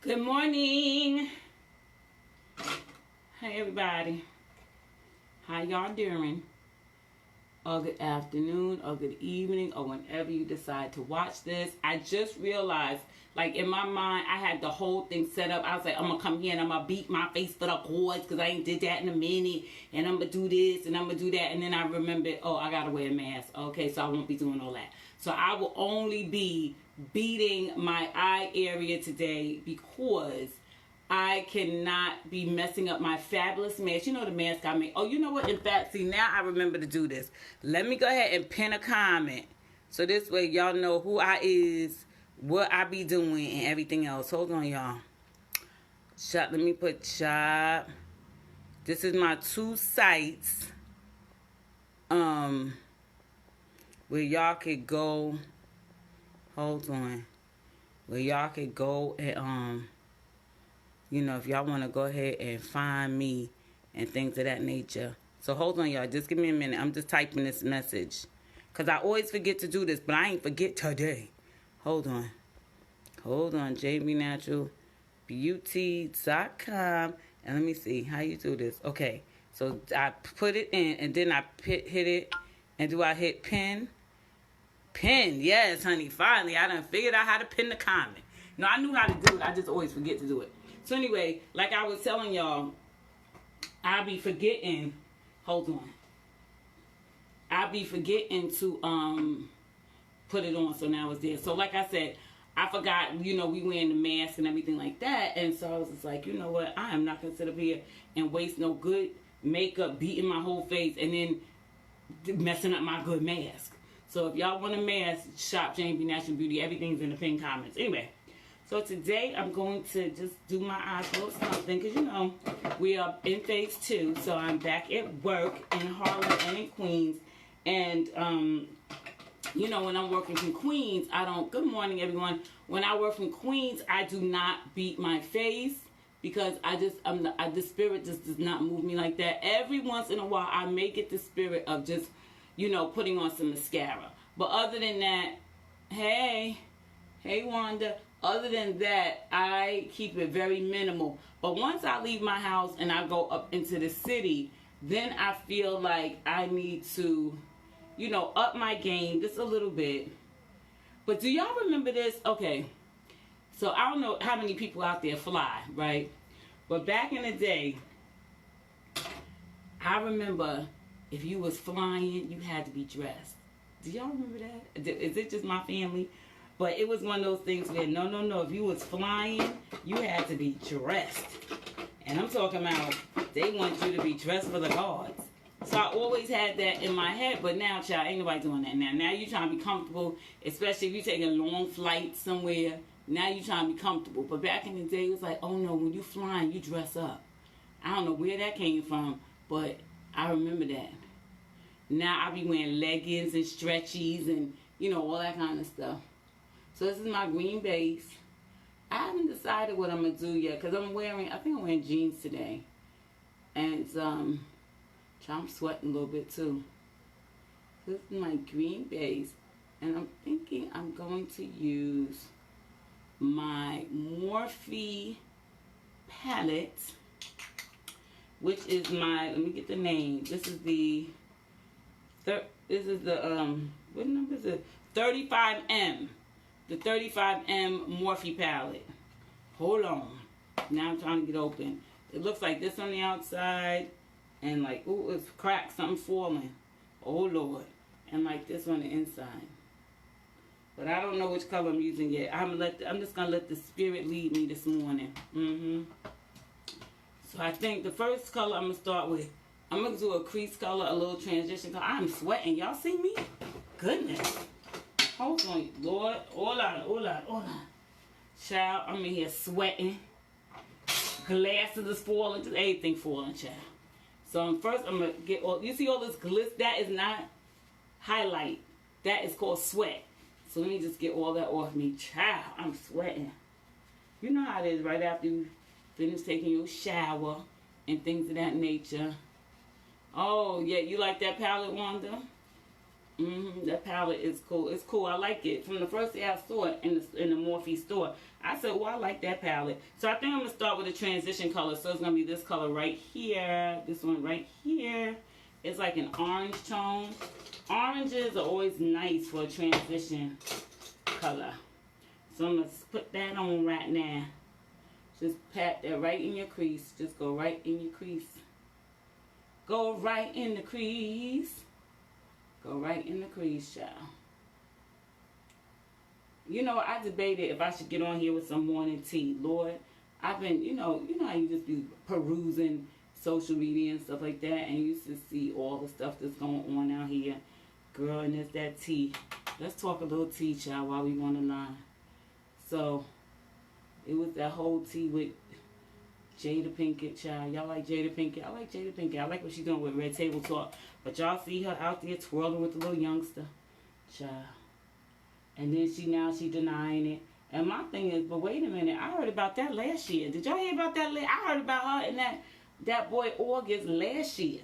Good morning. Hey everybody. How y'all doing? Or good afternoon or good evening or whenever you decide to watch this. I just realized, like in my mind, I had the whole thing set up. I was like, I'm going to come here and I'm going to beat my face for the chords because I ain't did that in a minute. And I'm going to do this and I'm going to do that. And then I remembered, oh, I got to wear a mask. Okay, so I won't be doing all that. So I will only be beating my eye area today because I cannot be messing up my fabulous mask. You know the mask I made. Oh, you know what? In fact, see, now I remember to do this. Let me go ahead and pin a comment. So this way y'all know who I is, what I be doing, and everything else. Hold on, y'all. Shop. Let me put shop. This is my 2 sites. Where y'all could go. Hold on. Where y'all could go and you know, if y'all want to go ahead and find me and things of that nature. So hold on, y'all. Just give me a minute. I'm just typing this message. Because I always forget to do this, but I ain't forget today. Hold on. Hold on. jbnaturalbeauty.com. And let me see how you do this. Okay. So I put it in and then I hit it. And do I hit pin? Pin. Yes, honey. Finally, I done figured out how to pin the comment. No, I knew how to do it. I just always forget to do it. So anyway, like I was telling y'all, I be forgetting. Hold on. I be forgetting to put it on. So now it's there. So like I said, I forgot, you know, we wearing the mask and everything like that. And so I was just like, you know what? I am not going to sit up here and waste no good makeup beating my whole face and then messing up my good mask. So if y'all want a mask, shop Jane B Natural Beauty. Everything's in the pinned comments. Anyway. So today I'm going to just do my eyes a little something because, you know, we are in phase 2. So I'm back at work in Harlem and in Queens. And, you know, when I'm working from Queens, I don't, good morning, everyone. When I work from Queens, I do not beat my face because the spirit just does not move me like that. Every once in a while, I may get the spirit of just, you know, putting on some mascara. But other than that, hey Wanda. Other than that, I keep it very minimal. But once I leave my house and I go up into the city, then I feel like I need to, you know, up my game just a little bit. But do y'all remember this? Okay, so I don't know how many people out there fly, right? But back in the day, I remember if you was flying, you had to be dressed. Do y'all remember that? Is it just my family? But it was one of those things where, no. If you was flying, you had to be dressed. And I'm talking about, they want you to be dressed for the gods. So I always had that in my head. But now, child, ain't nobody doing that now. Now you trying to be comfortable, especially if you take a long flight somewhere. Now you trying to be comfortable. But back in the day, it was like, oh no, when you flying, you dress up. I don't know where that came from, but I remember that. Now I be wearing leggings and stretchies and, you know, all that kind of stuff. So this is my green base. I haven't decided what I'm going to do yet because I think I'm wearing jeans today. And I'm sweating a little bit too. This is my green base. And I'm thinking I'm going to use my Morphe palette, which is my, let me get the name. This is the, what number is it? 35M. The 35M Morphe palette. Hold on. Now I'm trying to get open. It looks like this on the outside. And like, ooh, it's cracked. Something falling. Oh, Lord. And like this on the inside. But I don't know which color I'm using yet. I'm just going to let the spirit lead me this morning. So I think the first color I'm going to start with, I'm going to do a crease color, a little transition color. I'm sweating. Y'all see me? Goodness. Hold on, Lord. Hold on. Child, I'm in here sweating. Glasses is falling. Just everything falling, child. So first I'm going to get all, you see all this glitter? That is not highlight. That is called sweat. So let me just get all that off me. Child, I'm sweating. You know how it is right after you finish taking your shower and things of that nature. Oh, yeah, you like that palette, Wanda? That palette is cool. It's cool. I like it. From the first day I saw it in the Morphe store, I said, well, I like that palette. So I think I'm going to start with a transition color. So it's going to be this color right here. This one right here. It's like an orange tone. Oranges are always nice for a transition color. So I'm going to put that on right now. Just pat that right in your crease. Just go right in your crease. Go right in the crease. Go right in the crease, child. You know, I debated if I should get on here with some morning tea. Lord, I've been, you know how you just be perusing social media and stuff like that, and you used to see all the stuff that's going on out here. Girl, and there's that tea. Let's talk a little tea, child, while we on the line. So, it was that whole tea with Jada Pinkett, child. Y'all like Jada Pinkett? I like Jada Pinkett. I like what she's doing with Red Table Talk. But y'all see her out there twirling with the little youngster, child. And then she denying it. And my thing is, but wait a minute, I heard about that last year. Did y'all hear about that? I heard about her and that boy August last year.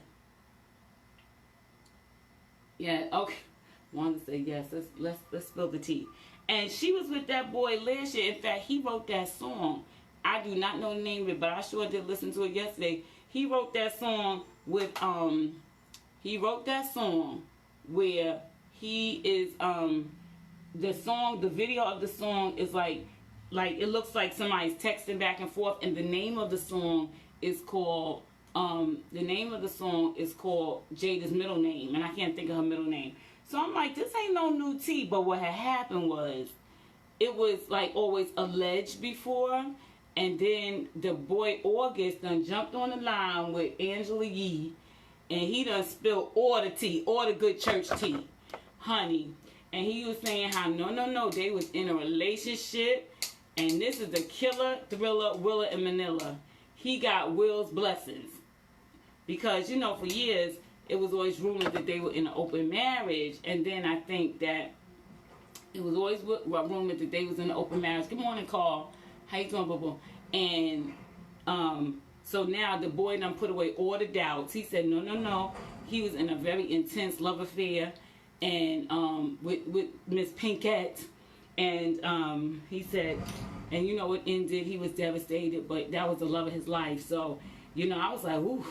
Yeah, okay. Wanted to say yes. Let's spill the tea. And she was with that boy last year. In fact, he wrote that song. I do not know the name of it, but I sure did listen to it yesterday. He wrote that song with he wrote that song where he is the video of the song is like it looks like somebody's texting back and forth, and the name of the song is called Jada's middle name, and I can't think of her middle name. So I'm like, this ain't no new tea. But what had happened was, it was like always alleged before, and then the boy August done jumped on the line with Angela Yee, and he done spilled all the tea, all the good church tea, honey. And he was saying how no, they was in a relationship, and this is the killer thriller, Willa and Manila. He got Will's blessings. Because, for years, it was always rumored that they were in an open marriage. And then I think that it was always rumored that they was in an open marriage. Good morning, Carl. How you doing, boo-boo? And so now the boy done put away all the doubts. He said, no. He was in a very intense love affair and with Miss Pinkett. And he said, and it ended. He was devastated, but that was the love of his life. So, I was like, ooh.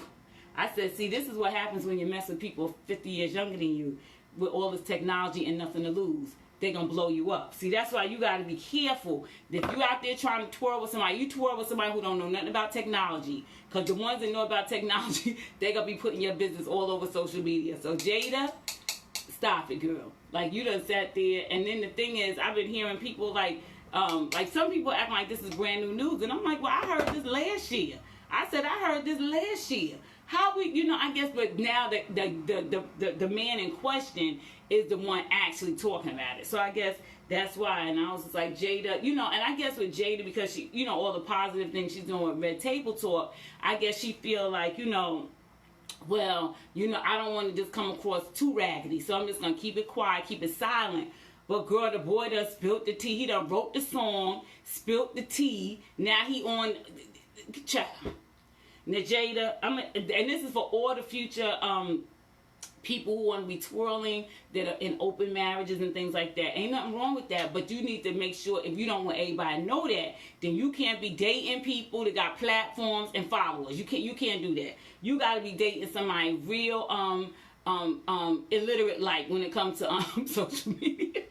I said, see, this is what happens when you mess with people 50 years younger than you with all this technology and nothing to lose. They're going to blow you up. See, that's why you got to be careful. If you out there trying to twirl with somebody, you twirl with somebody who don't know nothing about technology. Because the ones that know about technology, they're going to be putting your business all over social media. So, Jada, stop it, girl. Like, you done sat there. And then the thing is, I've been hearing people like some people acting like this is brand new news. And I'm like, well, I heard this last year. I said, I heard this last year. How we, I guess, but now the man in question is the one actually talking about it. So I guess that's why. And I was just like, Jada, and I guess with Jada, because she, all the positive things she's doing with Red Table Talk, I guess she feel like, well, I don't want to just come across too raggedy. So I'm just going to keep it quiet, keep it silent. But girl, the boy done spilled the tea. He done wrote the song, spilled the tea. Now he on, child. Now, Jada, and this is for all the future people who want to be twirling that are in open marriages and things like that. Ain't nothing wrong with that, but you need to make sure if you don't want everybody to know that, then you can't be dating people that got platforms and followers. You can't do that. You got to be dating somebody real illiterate like when it comes to social media.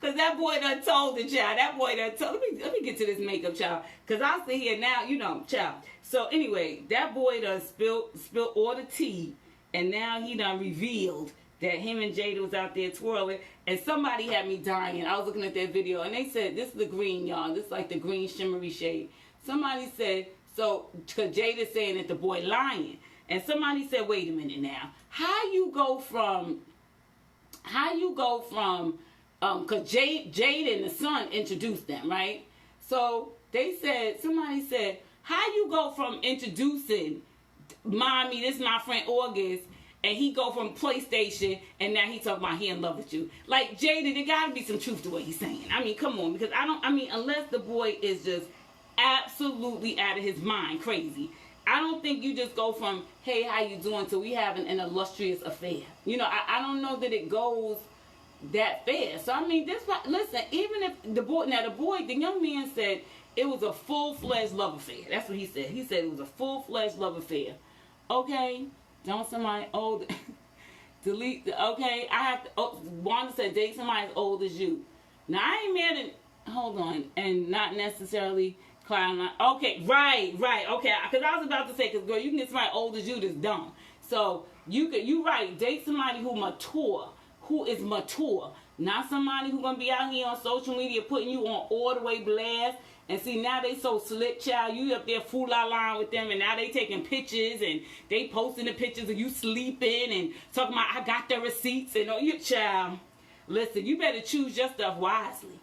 Because that boy done told the child. That boy done told. Let me get to this makeup, child. Because I'll sit here now, child. So anyway, that boy done spilled all the tea. And now he done revealed that him and Jada was out there twirling. And somebody had me dying. I was looking at that video. And they said, this is the green, y'all. This is like the green shimmery shade. Somebody said, so, because Jada's saying that the boy lying. And somebody said, wait a minute now. How you go from, because Jada and the son introduced them, right? So somebody said, how you go from introducing mommy, this is my friend August, and he go from PlayStation, and now he talking about he in love with you. Like, Jada, there gotta be some truth to what he's saying. I mean, come on, because unless the boy is just absolutely out of his mind crazy. I don't think you just go from, hey, how you doing, to we having an illustrious affair. You know, I don't know that it goes that fast. So, I mean, this, listen, even if the young man said it was a full-fledged love affair. That's what he said. He said it was a full-fledged love affair. Okay, don't somebody old, delete, okay, I have to, Wanda said date somebody as old as you. Now, I ain't mad at, hold on, and not necessarily clown. Okay, right, okay, because I was about to say, because girl, you can get somebody old as you that's dumb. So, you right, date somebody who is mature, not somebody who gonna be out here on social media putting you on all the way blast. And see, now they so slick, child. You up there fool-la-la with them, and now they taking pictures, and they posting the pictures of you sleeping, and talking about, I got the receipts, and you, child. Listen, you better choose your stuff wisely.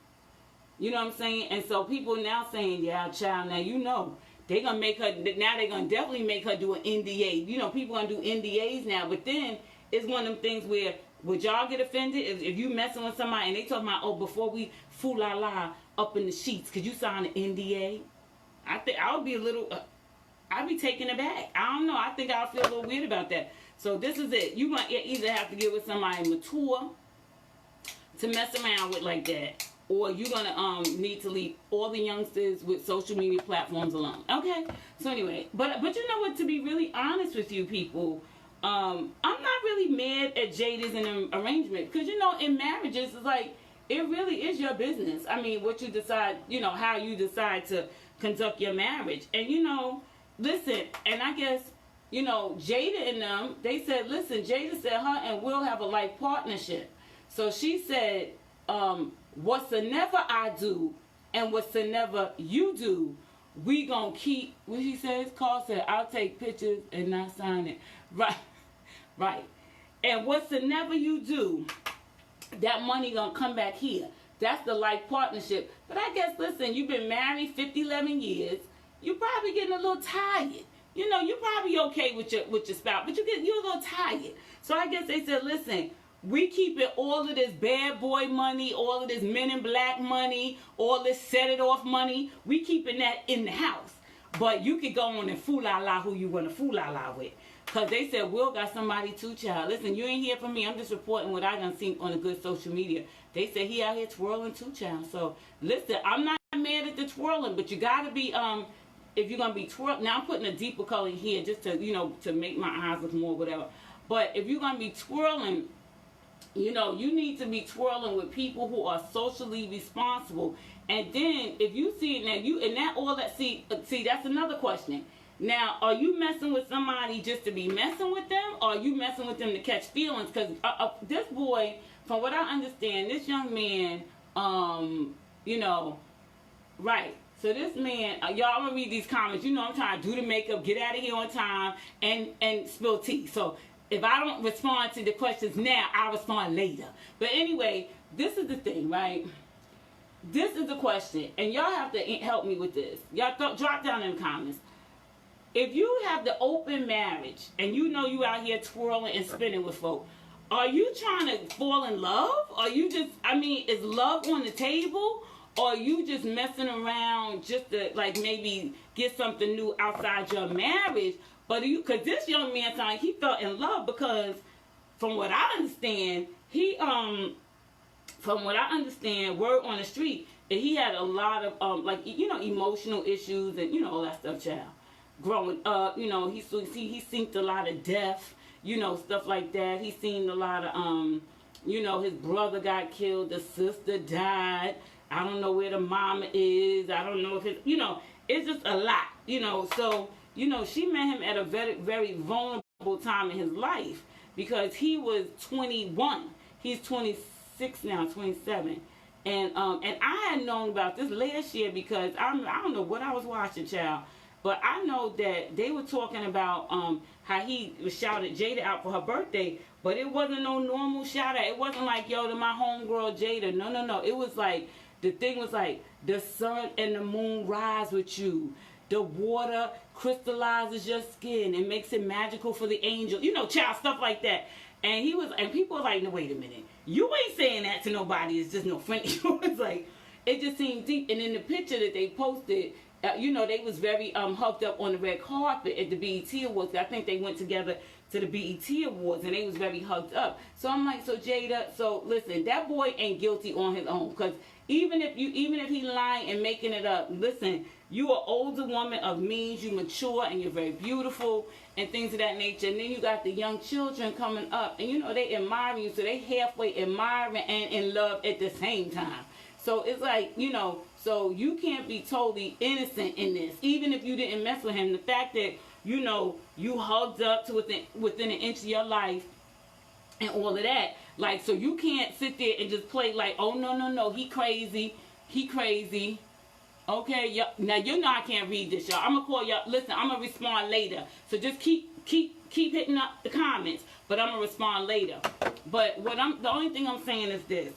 You know what I'm saying? And so people now saying, yeah, child, now you know. They're going to make her, now they're going to definitely make her do an NDA. You know, people going to do NDAs now, but then it's one of them things where, would y'all get offended if you messing with somebody and they talking about, oh, before we fool-la-la up in the sheets, could you sign an NDA? I think I would be a little, I'd be taken aback. I don't know. I think I'll feel a little weird about that. So this is it. You might either have to get with somebody mature to mess around with like that, or you're gonna need to leave all the youngsters with social media platforms alone. Okay. So anyway, but you know what? To be really honest with you people, I'm not really mad at Jada's in an arrangement, because you know, in marriages it's like, it really is your business. I mean, what you decide, you know, how you decide to conduct your marriage. And, you know, listen, and I guess, you know, Jada and them, they said, listen, Jada said her and Will have a life partnership. So she said, whatsoever I do and whatsoever you do, we gonna keep, what he says, Carl said, I'll take pictures and not sign it. Right. And whatsoever you do, that money gonna come back here. That's the life partnership. But I guess, listen, you've been married 11 years. You're probably getting a little tired. You know, you're probably okay with your spouse, but you're a little tired. So I guess they said, listen, we keeping all of this bad boy money, all of this Men in Black money, all this set it off money. We keeping that in the house. But you could go on and fool-la-la who you want to fool-la-la with. Because they said, Will got somebody too, child. Listen, you ain't hear from me. I'm just reporting what I done seen on the good social media. They said he out here twirling too, child. So, listen, I'm not mad at the twirling, but you got to be, if you're going to be twirling. Now, I'm putting a deeper color here just to, you know, to make my eyes look more whatever. But if you're going to be twirling, you know, you need to be twirling with people who are socially responsible. And then, if you see it now, and that all that, see, that's another question. Now, are you messing with somebody just to be messing with them, or are you messing with them to catch feelings? Because this boy, from what I understand, this young man, you know, right. So this man, y'all, I'm going to read these comments. You know, I'm trying to do the makeup, get out of here on time, and spill tea. So if I don't respond to the questions now, I'll respond later. But anyway, this is the thing, right? This is the question, and y'all have to help me with this. Y'all drop down in the comments. If you have the open marriage and you know you out here twirling and spinning with folk, are you trying to fall in love? Are you just, I mean, is love on the table? Or are you just messing around just to, like, maybe get something new outside your marriage? But because this young man sounded like he fell in love, because from what I understand, word on the street, he had a lot of, like, you know, emotional issues and, you know, all that stuff, child. Growing up, you know, he seen a lot of death, you know, stuff like that. He seen a lot of, you know, his brother got killed, the sister died. I don't know where the mama is. I don't know if it's, you know, it's just a lot, you know. So, you know, she met him at a very, very vulnerable time in his life, because he was 21. He's 26 now, 27. And I had known about this last year because I don't know what I was watching, child. But I know that they were talking about how he shouted Jada out for her birthday, but it wasn't no normal shout out. It wasn't like, yo, to my homegirl Jada. No. It was like, the thing was like, the sun and the moon rise with you. The water crystallizes your skin and makes it magical for the angel. You know, child, stuff like that. And people were like, no, wait a minute. You ain't saying that to nobody. It's just no friend. It was like, it just seemed deep. And in the picture that they posted, you know, they was very hugged up on the red carpet at the BET Awards. I think they went together to the BET Awards, and they was very hugged up. So I'm like, so Jada, so listen, that boy ain't guilty on his own, because even if he lying and making it up, listen, you are older woman of means, you mature, and you're very beautiful, and things of that nature. And then you got the young children coming up, and you know, they admire you, so they halfway admiring and in love at the same time. So it's like, you know, so you can't be totally innocent in this, even if you didn't mess with him. The fact that, you know, you hugged up to within an inch of your life and all of that, like, so you can't sit there and just play like, oh, no, he crazy. Okay, now you know I can't read this, y'all. I'm gonna call y'all. Listen, I'm gonna respond later. So just keep hitting up the comments, but I'm gonna respond later. But the only thing I'm saying is this: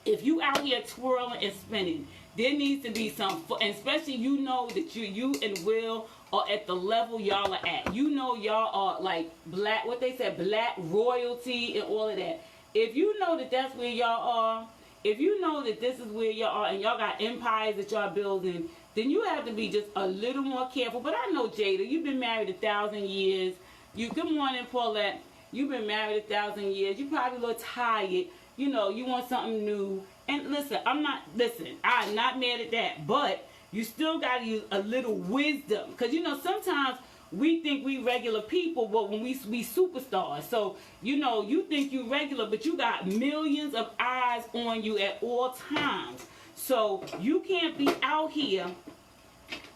if you out here twirling and spinning, there needs to be some, and especially you know that you and Will are at the level y'all are at. You know y'all are like black, what they said, black royalty and all of that. If you know that that's where y'all are, if you know that this is where y'all are and y'all got empires that y'all building, then you have to be just a little more careful. But I know, Jada, you've been married 1,000 years. Good morning, Paulette. You've been married 1,000 years. You probably a little tired. You know, you want something new. And listen, I'm not mad at that. But you still got to use a little wisdom. Because, you know, sometimes we think we regular people, but when we superstars. So, you know, you think you regular, but you got millions of eyes on you at all times. So you can't be out here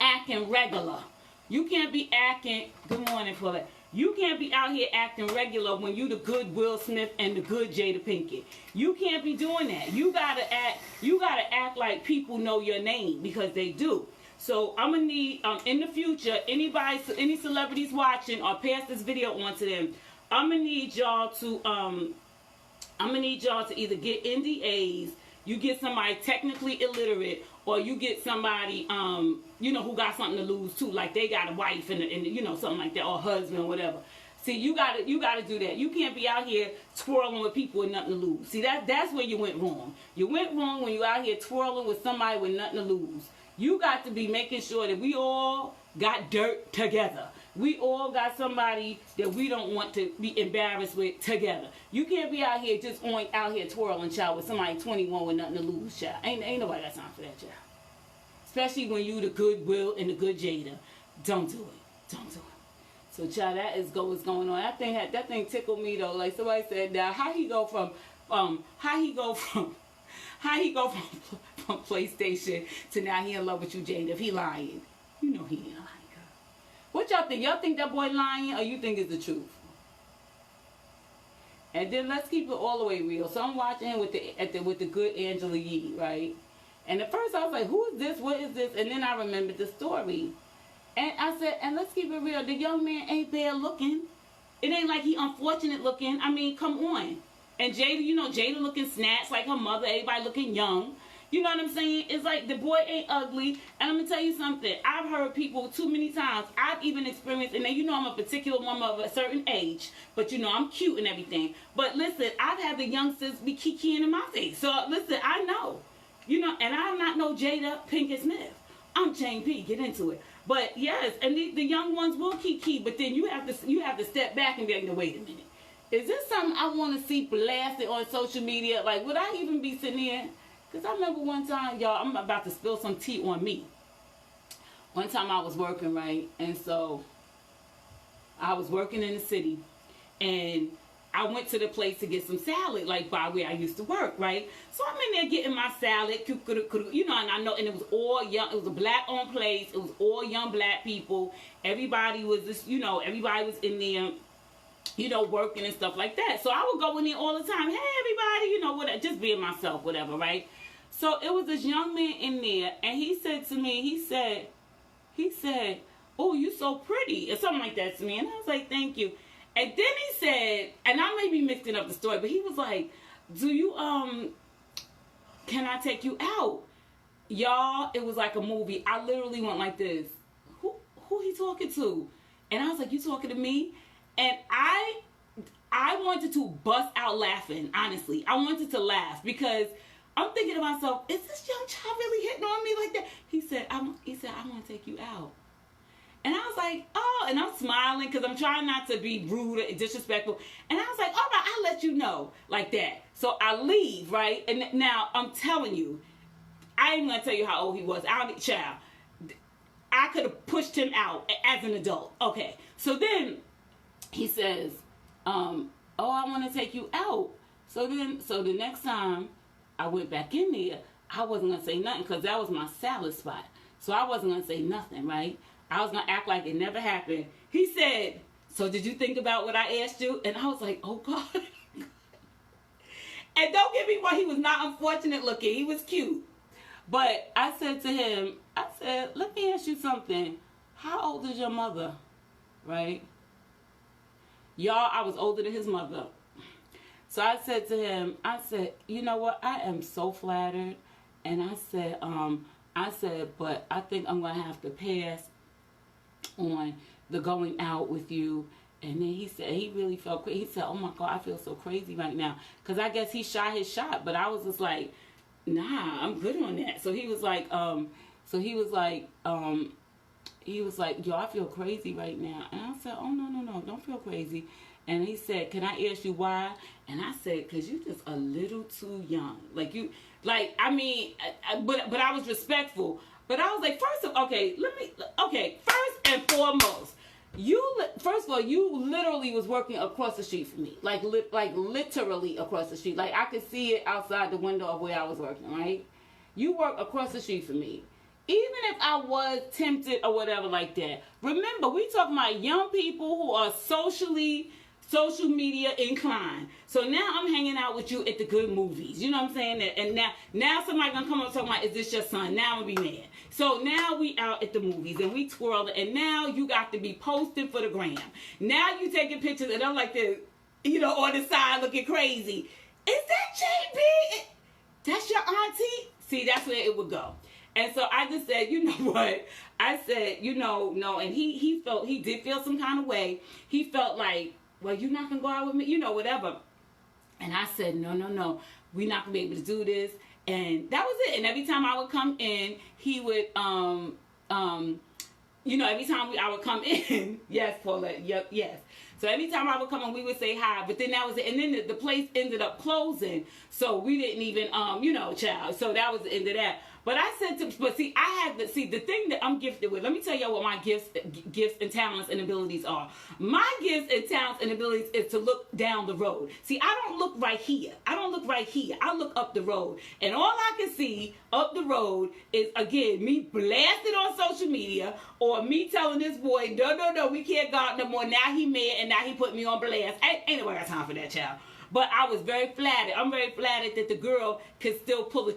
acting regular. You can't be acting, good morning, Paulette. You can't be out here acting regular when you the good Will Smith and the good Jada Pinkett. You can't be doing that. You gotta act like people know your name, because they do. So I'm gonna need in the future, any celebrities watching, or pass this video on to them, I'm gonna need y'all to either get NDAs, you get somebody technically illiterate, or you get somebody you know, who got something to lose too, like they got a wife and you know, something like that, or husband or whatever. See, you gotta do that. You can't be out here twirling with people with nothing to lose. See, that's where you went wrong. You went wrong when you out here twirling with somebody with nothing to lose. You got to be making sure that we all got dirt together. We all got somebody that we don't want to be embarrassed with together. You can't be out here just out here twirling, child, with somebody 21 with nothing to lose, child. Ain't nobody got time for that, child. Especially when you the good Will and the good Jada. Don't do it. Don't do it. So, child, that is what's going on. That thing tickled me though. Like somebody said, now how he go from PlayStation to now he in love with you, Jada? If he lying, you know he ain't lying. What y'all think? Y'all think that boy lying, or you think it's the truth? And then let's keep it all the way real. So I'm watching with the good Angela Yee, right? And at first I was like, who is this? What is this? And then I remembered the story. And I said, and let's keep it real. The young man ain't bad looking. It ain't like he unfortunate looking. I mean, come on. And Jada, you know, Jada looking snatched like her mother. Everybody looking young. You know what I'm saying? It's like the boy ain't ugly. And I'm going to tell you something. I've heard people too many times. I've even experienced, and then you know I'm a particular woman of a certain age. But you know, I'm cute and everything. But listen, I've had the youngsters be kikiing in my face. So listen, I know. You know, and I'm not no Jada Pinkett-Smith. I'm Jane P. Get into it. But yes, and the young ones will kiki. But then you have to step back and be like, no, wait a minute. Is this something I want to see blasted on social media? Like, would I even be sitting here? Because I remember one time, y'all, I'm about to spill some tea on me. One time I was working, right? And so I was working in the city. And I went to the place to get some salad, like by where I used to work, right? So I'm in there getting my salad, you know, and I know, and it was all young, it was a black-owned place. It was all young black people. Everybody was just, you know, everybody was in there, you know, working and stuff like that. So I would go in there all the time. Hey, everybody, you know, whatever, just being myself, whatever, right? So it was this young man in there, and he said to me, he said, oh, you so pretty, or something like that to me. And I was like, thank you. And then he said, and I may be mixing up the story, but he was like, do you, can I take you out? Y'all, it was like a movie. I literally went like this. Who he talking to? And I was like, you talking to me? And I wanted to bust out laughing, honestly. I wanted to laugh because I'm thinking to myself, is this young child really hitting on me like that? He said, I want like, oh, and I'm smiling because I'm trying not to be rude or disrespectful. And I was like, all right, I'll let you know, like that. So I leave, right? And now I'm telling you, I ain't gonna tell you how old he was. I don't need child. I could have pushed him out as an adult. Okay. So then he says, oh, I want to take you out. So the next time I went back in there, I wasn't gonna say nothing because that was my salad spot. So I wasn't gonna say nothing, right? I was gonna act like it never happened. He said, so did you think about what I asked you? And I was like, oh God. And don't get me wrong, he was not unfortunate looking. He was cute. But I said to him, I said, let me ask you something. How old is your mother? Right? Y'all, I was older than his mother. So I said to him, I said, you know what? I am so flattered. And I said, but I think I'm going to have to pass on the going out with you. And then he said, he really felt crazy. He said, oh my God, I feel so crazy right now. Because I guess he shot his shot. But I was just like, nah, I'm good on that. So he was like, yo, I feel crazy right now. And I said, oh, no, don't feel crazy. And he said, can I ask you why? And I said, because you're just a little too young. But I was respectful. But I was like, first and foremost, first of all, you literally was working across the street from me. Like literally across the street. Like I could see it outside the window of where I was working, right? You work across the street from me. Even if I was tempted or whatever like that. Remember, we talking about young people who are social media inclined. So now I'm hanging out with you at the good movies. You know what I'm saying? And now somebody gonna come up talking about, is this your son? Now I'm gonna be mad. So now we out at the movies and we twirling, and now you got to be posting for the gram. Now you taking pictures and I'm like this, on the side looking crazy. Is that JB? That's your auntie? See, that's where it would go. And so I just said, you know what? I said, no. And he did feel some kind of way. He felt like, well, you're not going to go out with me? whatever. And I said, no. We're not going to be able to do this. And that was it. And every time I would come in, he would, every time I would come in, yes, Paula, yep, yes. So every time I would come in, we would say hi. But then that was it. And then the place ended up closing. So we didn't even, child. So that was the end of that. But I said the thing that I'm gifted with, let me tell y'all what my gifts and talents and abilities are. My gifts and talents and abilities is to look down the road. See, I don't look right here. I look up the road. And all I can see up the road is, again, me blasted on social media or me telling this boy, no, we can't go out no more. Now he mad and now he put me on blast. Ain't nobody got time for that, child. But I was very flattered. I'm very flattered that the girl could still pull the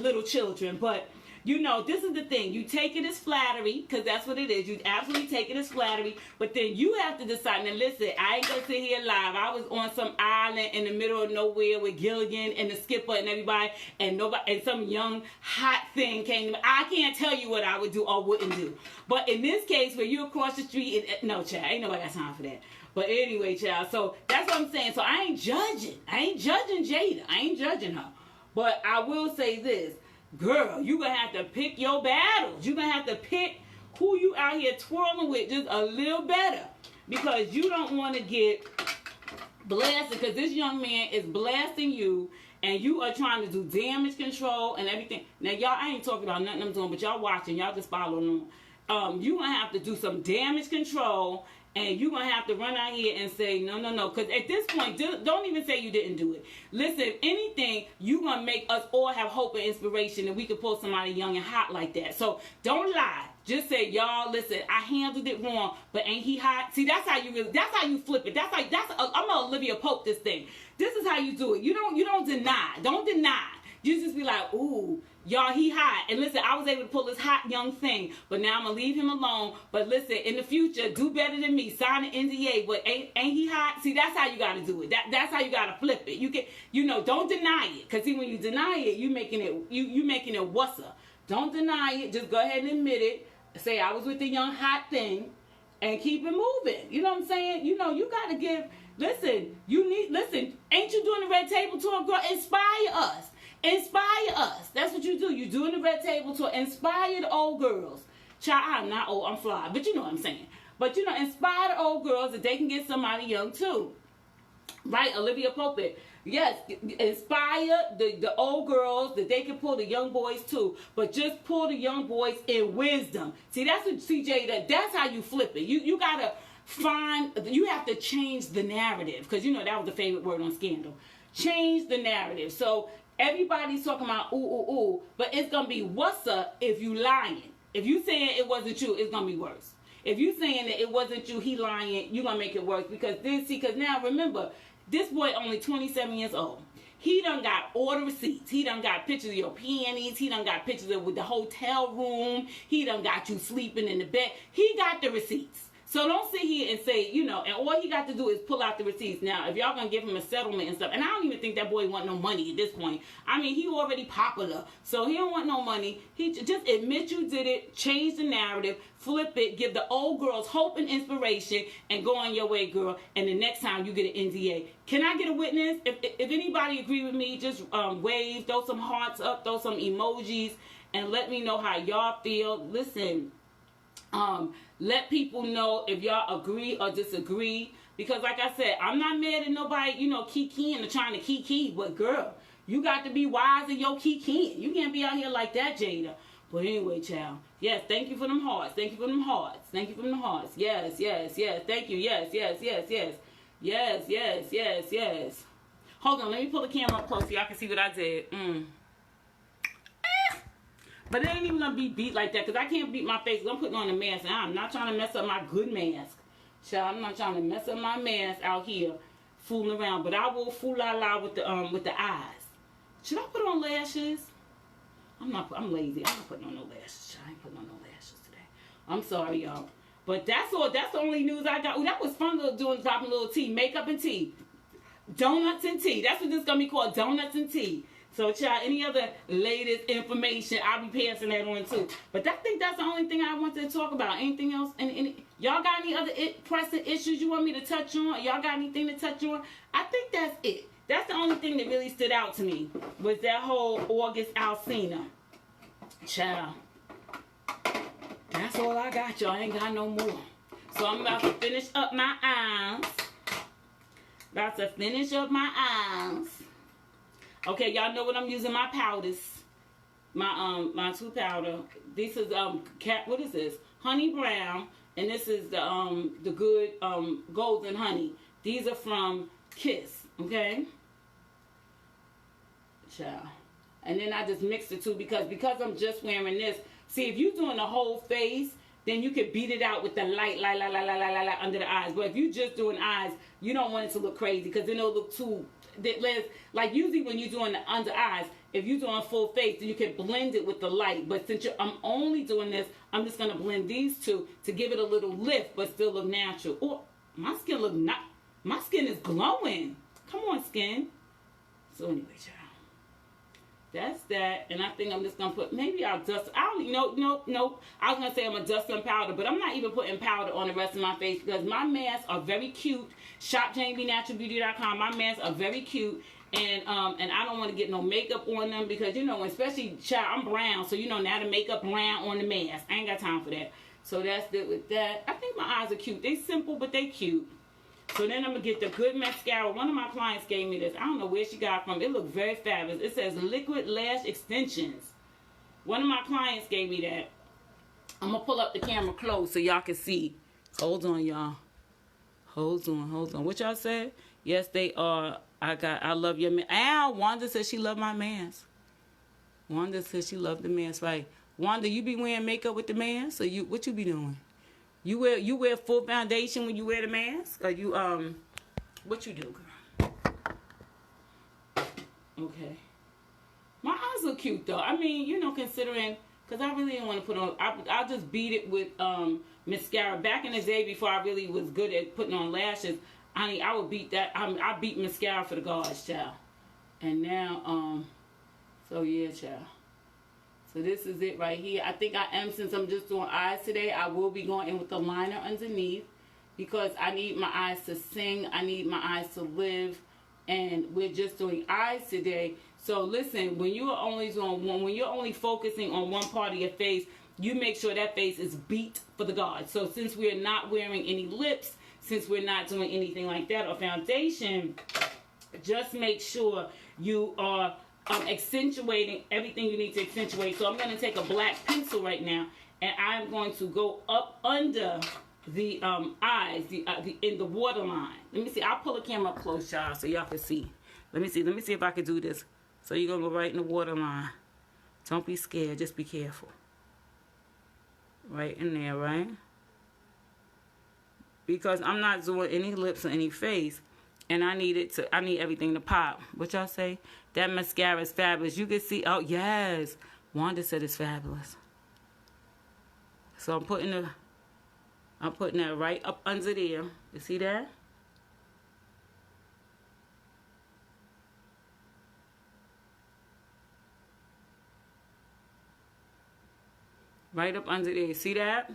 little children. But, this is the thing. You take it as flattery, because that's what it is. You absolutely take it as flattery. But then you have to decide. Now, listen, I ain't going to sit here live. I was on some island in the middle of nowhere with Gilligan and the skipper and everybody. And some young, hot thing came to me. I can't tell you what I would do or wouldn't do. But in this case, where you're across the street, no, child, ain't nobody got time for that. But anyway, child, so that's what I'm saying. So I ain't judging Jada. I ain't judging her. But I will say this. Girl, you're going to have to pick your battles. You're going to have to pick who you out here twirling with just a little better. Because you don't want to get blasted. Because this young man is blasting you. And you are trying to do damage control and everything. Now, y'all, I ain't talking about nothing I'm doing. But y'all watching. Y'all just following on. You're going to have to do some damage control. And you're going to have to run out here and say, no. Because at this point, don't even say you didn't do it. Listen, if anything, you're going to make us all have hope and inspiration that we could pull somebody young and hot like that. So don't lie. Just say, y'all, listen, I handled it wrong, but ain't he hot? See, that's how you flip it. I'm going to Olivia Pope this thing. This is how you do it. You don't deny. Don't deny. You just be like, ooh, y'all, he hot. And listen, I was able to pull this hot young thing, but now I'm going to leave him alone. But listen, in the future, do better than me. Sign an NDA, but ain't he hot? See, that's how you got to do it. That's how you got to flip it. You can, don't deny it. Because see, when you deny it, you making it wusser. Don't deny it. Just go ahead and admit it. Say, I was with the young hot thing, and keep it moving. You know what I'm saying? You got to give, listen, ain't you doing the Red Table Tour, girl? Inspire us. That's what you do. You doing the Red Table Tour. Inspire the old girls. Child, I'm not old, I'm fly. But you know what I'm saying. But, you know, inspire the old girls that they can get somebody young, too. Right, Olivia Pope. Yes, inspire the old girls that they can pull the young boys too, but just pull the young boys in wisdom. See, that's what CJ, that's how you flip it. You gotta you have to change the narrative, because you know that was the favorite word on Scandal. Change the narrative. So everybody's talking about ooh, but it's gonna be what's up if you lying. If you saying it wasn't you, it's gonna be worse. If you saying that it wasn't you, he lying, you're gonna make it worse, because now remember, this boy only 27 years old. He done got all the receipts. He done got pictures of your panties. He done got pictures of with the hotel room. He done got you sleeping in the bed. He got the receipts. So don't sit here and say, you know, and all he got to do is pull out the receipts. Now, if y'all gonna give him a settlement and stuff, and I don't even think that boy want no money at this point. I mean, he already popular, so he don't want no money. He just admit you did it, change the narrative, flip it, give the old girls hope and inspiration, and go on your way, girl. And the next time you get an NDA. Can I get a witness? If anybody agree with me, just wave, throw some hearts up, throw some emojis, and let me know how y'all feel. Listen, let people know if y'all agree or disagree, because like I said, I'm not mad at nobody, you know, kikiing or trying to kiki, but girl, you got to be wise in your kikiing. You can't be out here like that, Jada. But anyway, child, yes, thank you for them hearts. Thank you for them hearts. Thank you for them hearts. Yes, thank you. Yes. Hold on, let me pull the camera up close so y'all can see what I did. But it ain't even gonna be beat like that, because I can't beat my face. I'm putting on a mask, and I'm not trying to mess up my good mask. Child, I'm not trying to mess up my mask out here fooling around. But I will fool la with the eyes. Should I put on lashes? I'm lazy. I'm not putting on no lashes. I ain't putting on no lashes today. I'm sorry, y'all. But that's all. That's the only news I got. Ooh, that was fun doing dropping a little tea. Makeup and tea. Donuts and tea. That's what this is gonna be called. Donuts and tea. So, child, any other latest information, I'll be passing that on too. But I think that's the only thing I wanted to talk about. Anything else? Y'all got any other pressing issues you want me to touch on? Y'all got anything to touch on? I think that's it. That's the only thing that really stood out to me, was that whole August Alsina. Child, that's all I got, y'all. I ain't got no more. So I'm about to finish up my eyes. Okay, y'all know what I'm using my powders. My two powder. This is what is this? Honey Brown, and this is the good golden honey. These are from Kiss, okay? Child. And then I just mix the two because I'm just wearing this. See, if you're doing the whole face, then you can beat it out with the light under the eyes. But if you're just doing eyes, you don't want it to look crazy, because then it'll look too... Like usually when you're doing the under eyes, if you're doing full face, then you can blend it with the light. But since I'm only doing this, I'm just going to blend these two to give it a little lift, but still look natural. Oh, my skin is glowing. Come on, skin. So anyway, child. That's that. And I think I'm just going to put, maybe I'll dust. I don't know. Nope. I was going to say I'm going to dust some powder, but I'm not even putting powder on the rest of my face, because my masks are very cute. Shop JaneBeNaturalBeauty.com. My masks are very cute. And I don't want to get no makeup on them, because, you know, especially, child, I'm brown. So, you know, now the makeup brown on the mask. I ain't got time for that. So that's it with that. I think my eyes are cute. They simple, but they cute. So then I'm going to get the good mascara. One of my clients gave me this. I don't know where she got it from. It looks very fabulous. It says Liquid Lash Extensions. One of my clients gave me that. I'm going to pull up the camera close so y'all can see. Hold on, y'all. Hold on. What y'all said? Yes, they are. I love your man. Ow, Wanda said she loved my mask. Wanda said she loved the mask. Right. Wanda, you be wearing makeup with the mask? So what you be doing? You wear full foundation when you wear the mask? Or you, what you do, girl? Okay. My eyes look cute, though. I mean, you know, considering, because I really didn't want to put on, I'll just beat it with mascara. Back in the day, before I really was good at putting on lashes, I would beat that. I beat mascara for the guards, child. And now, so yeah, child. So this is it right here. I think I am, since I'm just doing eyes today, I will be going in with the liner underneath, because I need my eyes to sing. I need my eyes to live. And we're just doing eyes today. So listen, when you're only focusing on one part of your face, you make sure that face is beat for the guard. So since we're not wearing any lips, since we're not doing anything like that or foundation, just make sure you are accentuating everything you need to accentuate. So I'm going to take a black pencil right now, and I'm going to go up under the eyes, in the waterline. Let me see. I'll pull the camera up close, y'all, so y'all can see. Let me see if I can do this. So you're going to go right in the waterline. Don't be scared. Just be careful. Right in there, right? Because I'm not doing any lips or any face, and I need everything to pop. What y'all say? That mascara is fabulous. You can see. Oh yes, Wanda said it's fabulous. So I'm putting that right up under there. You see that? Right up under there. See that?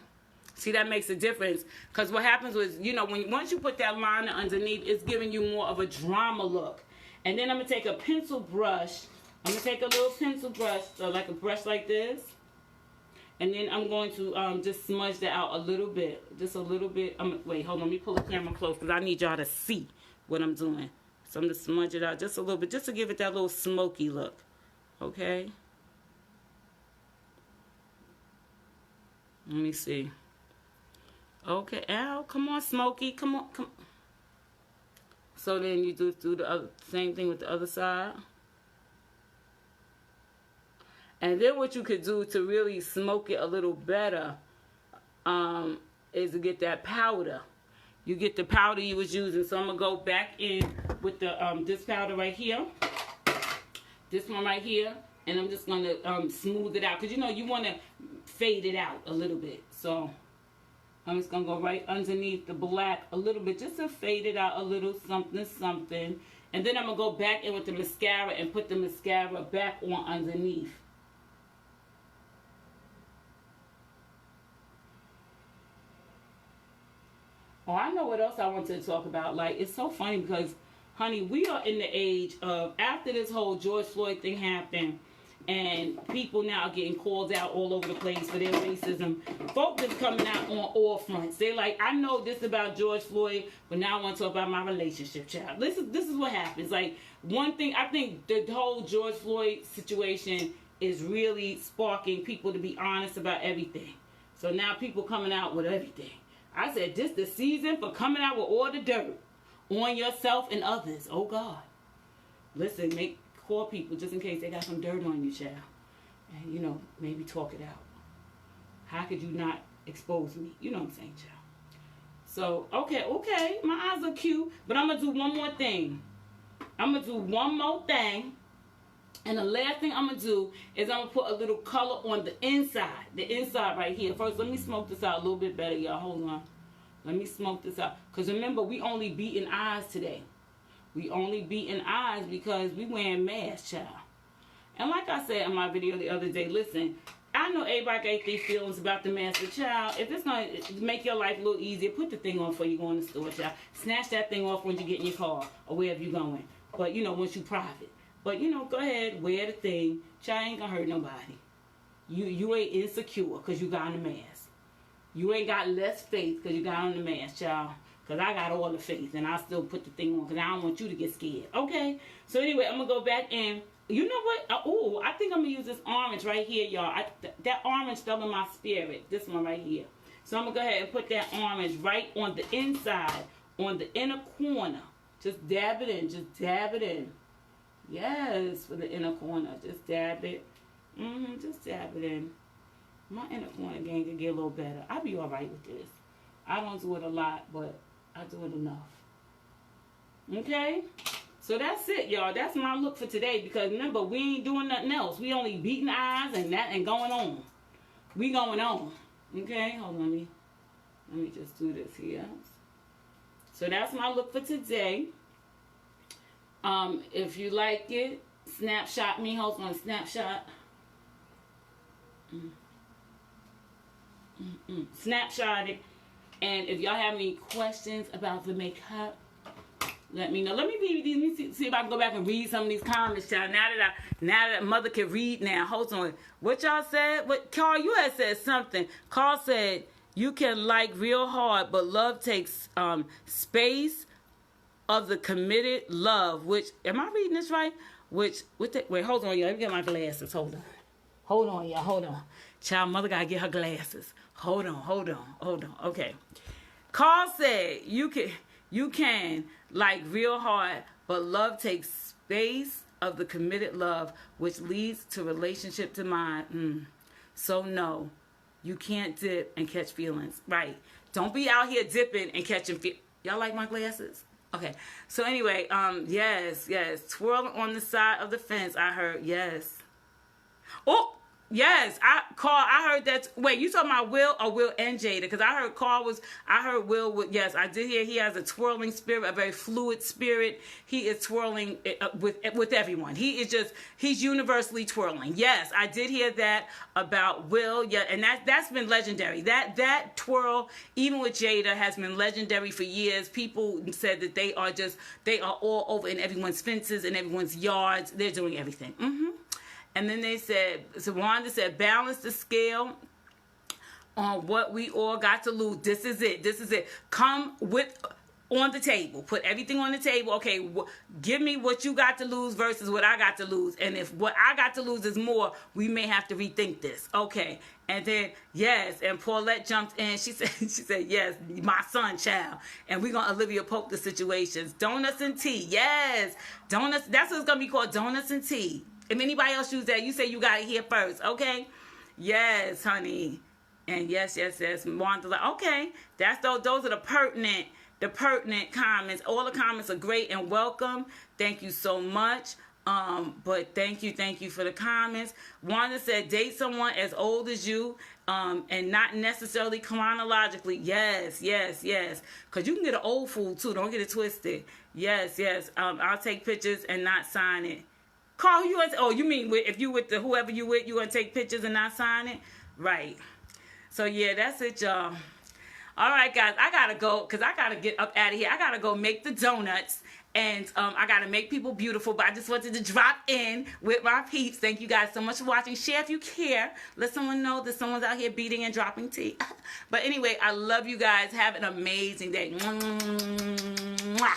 See, that makes a difference. Because what happens was, once you put that liner underneath, it's giving you more of a drama look. And then I'm going to take a pencil brush. I'm going to take a little pencil brush, so like a brush like this. And then I'm going to just smudge that out a little bit. Just a little bit. Wait, hold on. Let me pull the camera close because I need y'all to see what I'm doing. So I'm going to smudge it out just a little bit, just to give it that little smoky look. Okay? Let me see. Okay, ow, come on, Smokey, come on. So then you do the same thing with the other side. And then what you could do to really smoke it a little better is to get that powder. You get the powder you was using. So I'm going to go back in with the this powder right here. This one right here. And I'm just going to smooth it out. Because, you want to fade it out a little bit. So I'm just going to go right underneath the black a little bit, just to fade it out a little, something. And then I'm going to go back in with the mascara and put the mascara back on underneath. Oh, I know what else I wanted to talk about. Like, it's so funny because, honey, we are in the age of, after this whole George Floyd thing happened, and people now are getting called out all over the place for their racism. Folks is coming out on all fronts. They're like, I know this about George Floyd, but now I want to talk about my relationship, child. This is what happens. Like, one thing, I think the whole George Floyd situation is really sparking people to be honest about everything. So now people coming out with everything. I said, this the season for coming out with all the dirt on yourself and others. Oh, God. Listen, call people just in case they got some dirt on you, child. And, maybe talk it out. How could you not expose me? You know what I'm saying, child. So, okay. My eyes are cute. But I'm going to do one more thing. And the last thing I'm going to do is I'm going to put a little color on the inside. The inside right here. First, let me smoke this out a little bit better, y'all. Hold on. Let me smoke this out. Because remember, we only beating eyes today. We only beating eyes because we wearing masks, child. And like I said in my video the other day, listen, I know everybody got their feelings about the mask, but child, if it's going to make your life a little easier, put the thing on before you go in the store, child. Snatch that thing off when you get in your car or wherever you're going. But, once you private. But, go ahead, wear the thing. Child, ain't going to hurt nobody. You ain't insecure because you got on the mask. You ain't got less faith because you got on the mask, child. Because I got all the faith, and I still put the thing on because I don't want you to get scared. Okay? So anyway, I'm going to go back and, you know what? I think I'm going to use this orange right here, y'all. That orange fell in my spirit. This one right here. So I'm going to go ahead and put that orange right on the inside, on the inner corner. Just dab it in. Just dab it in. Yes, for the inner corner. Just dab it. Just dab it in. My inner corner game can get a little better. I'll be all right with this. I don't do it a lot, but I do it enough. Okay? So that's it, y'all. That's my look for today because remember, we ain't doing nothing else. We only beating eyes and going on. We going on. Okay? Hold on. Let me just do this here. So that's my look for today. If you like it, snapshot me. Hold on, snapshot. Snapshot it. And if y'all have any questions about the makeup, Let me know. Let me read these. Let me see if I can go back and read some of these comments, child. Now that mother can read now. Hold on. What y'all said? What Carl, you had said something. Carl said you can like real hard, but love takes space of the committed love. Which, am I reading this right? Wait, hold on, y'all. Let me get my glasses. Hold on, y'all. Hold on. Child, mother gotta get her glasses. Hold on. Okay. Carl said you can like real hard, but love takes space of the committed love, which leads to relationship to mind. So no, you can't dip and catch feelings. Right. Don't be out here dipping and catching feelings. Y'all like my glasses? Okay. So anyway, yes. Twirling on the side of the fence, I heard, yes. Oh, yes, Carl, I heard that. Wait, you talking about Will or Will and Jada? Because I heard Will, yes, I did hear he has a twirling spirit, a very fluid spirit. He is twirling with everyone. He's universally twirling. Yes, I did hear that about Will. Yeah, and that's been legendary. That twirl, even with Jada, has been legendary for years. People said that they are all over in everyone's fences, in everyone's yards. They're doing everything. And then they said, so Wanda said, balance the scale on what we all got to lose. This is it. Come on the table. Put everything on the table. Okay, give me what you got to lose versus what I got to lose. And if what I got to lose is more, we may have to rethink this. Okay. And then, yes, and Paulette jumped in. She said, yes, my son, child. And we're going to Olivia Pope the situations. Donuts and tea. Yes. Donuts. That's what it's going to be called, donuts and tea. If anybody else choose that, you say you got it here first, okay? Yes, honey. And yes. Wanda's like, okay, those are the pertinent comments. All the comments are great and welcome. Thank you so much. But thank you for the comments. Wanda said, date someone as old as you, and not necessarily chronologically. Yes. Because you can get an old fool too. Don't get it twisted. Yes. I'll take pictures and not sign it. Carl, you mean if you with whoever you with, you gonna take pictures and not sign it? Right. So yeah, that's it, y'all. All right, guys, I gotta go because I gotta get up out of here. I gotta go make the donuts, and I gotta make people beautiful. But I just wanted to drop in with my peeps. Thank you guys so much for watching. Share if you care. Let someone know that someone's out here beating and dropping tea. But anyway, I love you guys. Have an amazing day. Mwah.